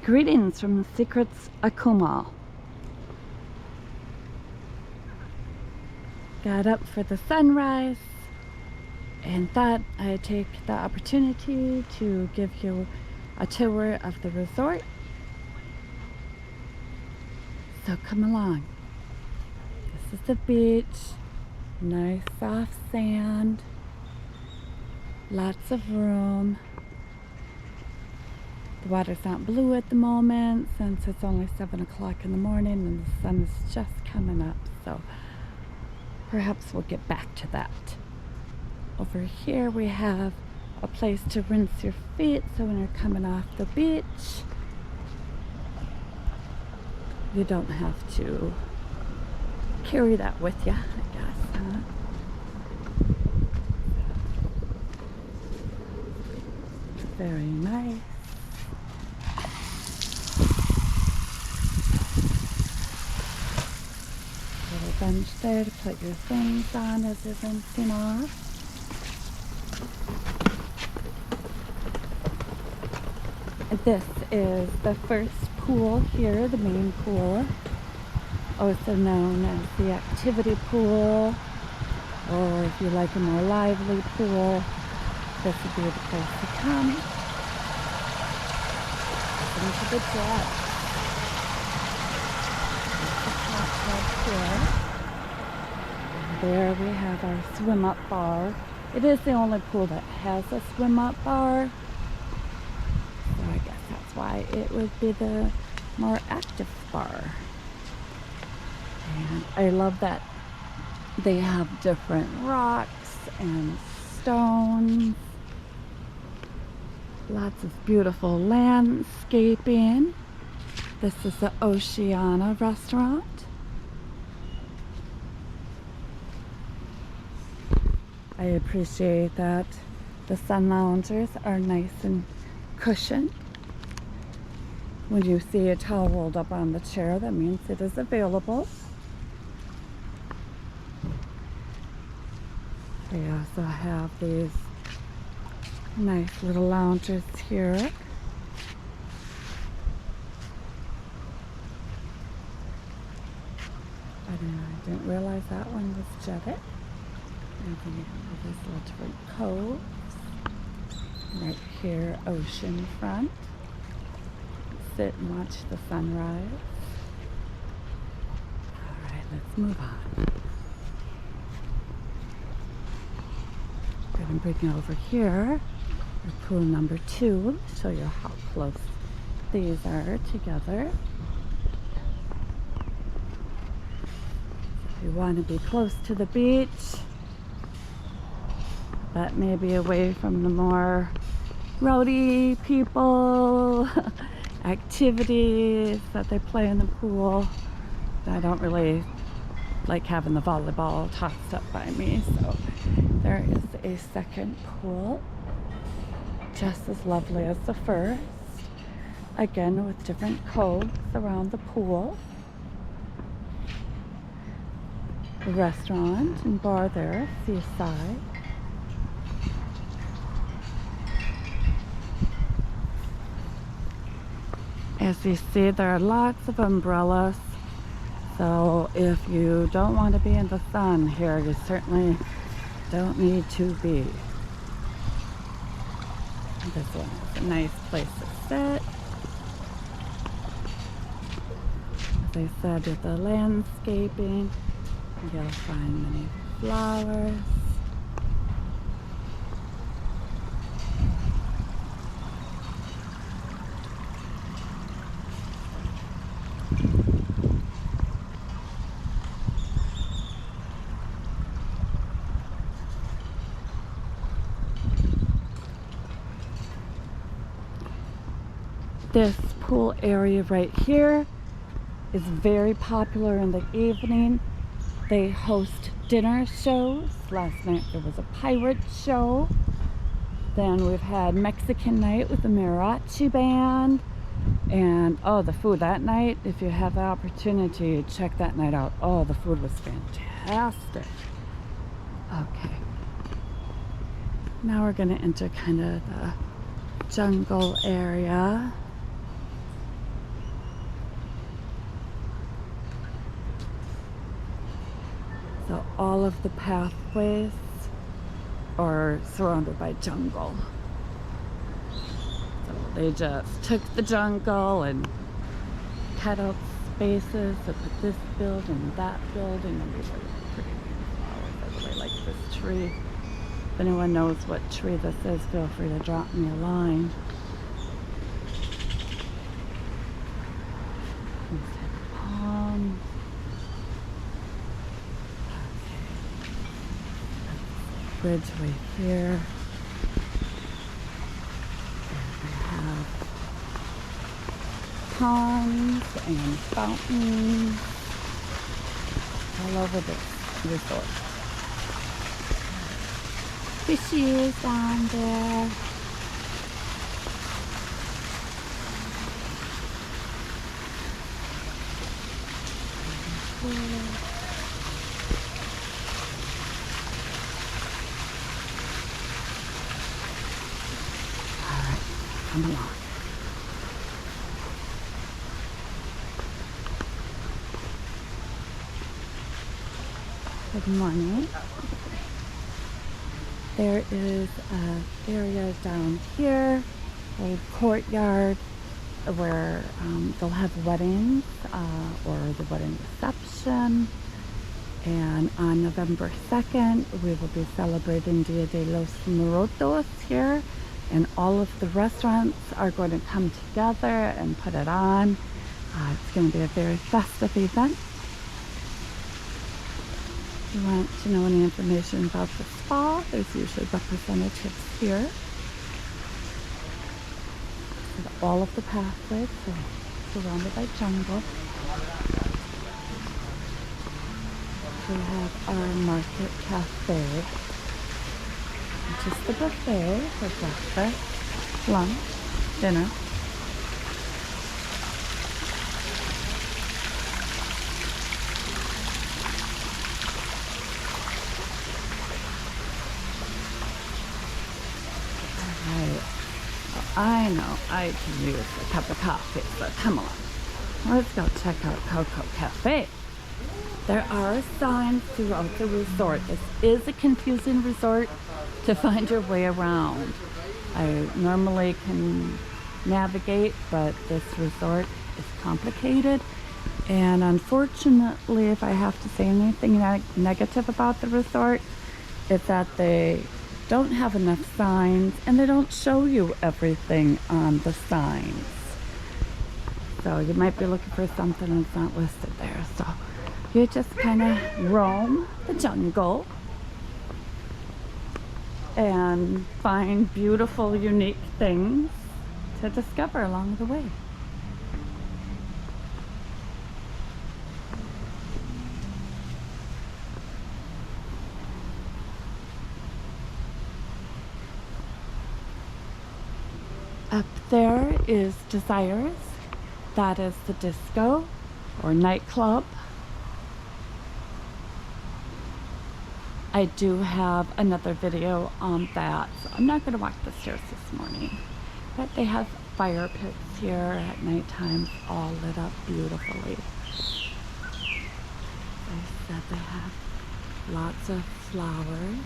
Greetings from Secrets Akumal. Got up for the sunrise and thought I'd take the opportunity to give you a tour of the resort. So come along. This is the beach. Nice soft sand. Lots of room. The water's not blue at the moment since it's only 7 o'clock in the morning and the sun is just coming up, so perhaps we'll get back to that. Over here we have a place to rinse your feet, so when you're coming off the beach you don't have to carry that with you, I guess, huh? Very nice. Little bench there to put your things on as you're rinsing off. This is the first pool here, the main pool, also known as the activity pool, or if you like a more lively pool, this would be the place to come. Into the jet. Here. There we have our swim up bar. It is the only pool that has a swim up bar, so I guess that's why it would be the more active bar. And I love that they have different rocks and stones, lots of beautiful landscaping. This is the Oceana restaurant. I appreciate that the sun loungers are nice and cushioned. When you see a towel rolled up on the chair, that means it is available. They also have these nice little loungers here. I didn't realize that one was jetted. And then you have these little different coves. Right here, ocean front. Sit and watch the sunrise. Alright, let's move on. I'm going to bring you over here. Pool number 2. Show you how close these are together. If you want to be close to the beach, but maybe away from the more rowdy people, activities that they play in the pool. I don't really like having the volleyball tossed up by me, so there is a second pool, just as lovely as the first, again with different coves around the pool. The restaurant and bar there, seaside. As you see, there are lots of umbrellas, so if you don't want to be in the sun here, you certainly don't need to be. This one is a nice place to sit. As I said, with the landscaping, you'll find many flowers. This pool area right here is very popular in the evening. They host dinner shows. Last night there was a pirate show. Then we've had Mexican night with the mariachi band. And oh, the food that night, if you have the opportunity, check that night out. Oh, the food was fantastic. Okay. Now we're going to enter kind of the jungle area. all of the pathways are surrounded by jungle. So they just took the jungle and cut out spaces to put this building, that building, and these are pretty flowers, by the way, like this tree. If anyone knows what tree this is, feel free to drop me a line. Palms. Bridge right here. And we have ponds and fountains all over this resort. Fishes down there. Alright, come along. Good morning. There is an area down here, old courtyard, where they'll have weddings or the wedding reception. And on November 2nd, we will be celebrating Dia de los Muertos here. And all of the restaurants are going to come together and put it on. It's going to be a very festive event. If you want to know any information about the spa, there's usually representatives here. So all of the pathways are surrounded by jungle. We have our market cafe, which is the buffet for breakfast, lunch, dinner. I know I can use a cup of coffee, but come on. Let's go check out Coco Cafe. There are signs throughout the resort. This is a confusing resort to find your way around. I normally can navigate, but this resort is complicated. And unfortunately, if I have to say anything negative about the resort, it's that they don't have enough signs and they don't show you everything on the signs. So you might be looking for something that's not listed there. So you just kind of roam the jungle and find beautiful, unique things to discover along the way. Up there is Desires. That is the disco or nightclub. I do have another video on that, so I'm not going to walk the stairs this morning. But they have fire pits here at nighttime, all lit up beautifully. They said they have lots of flowers.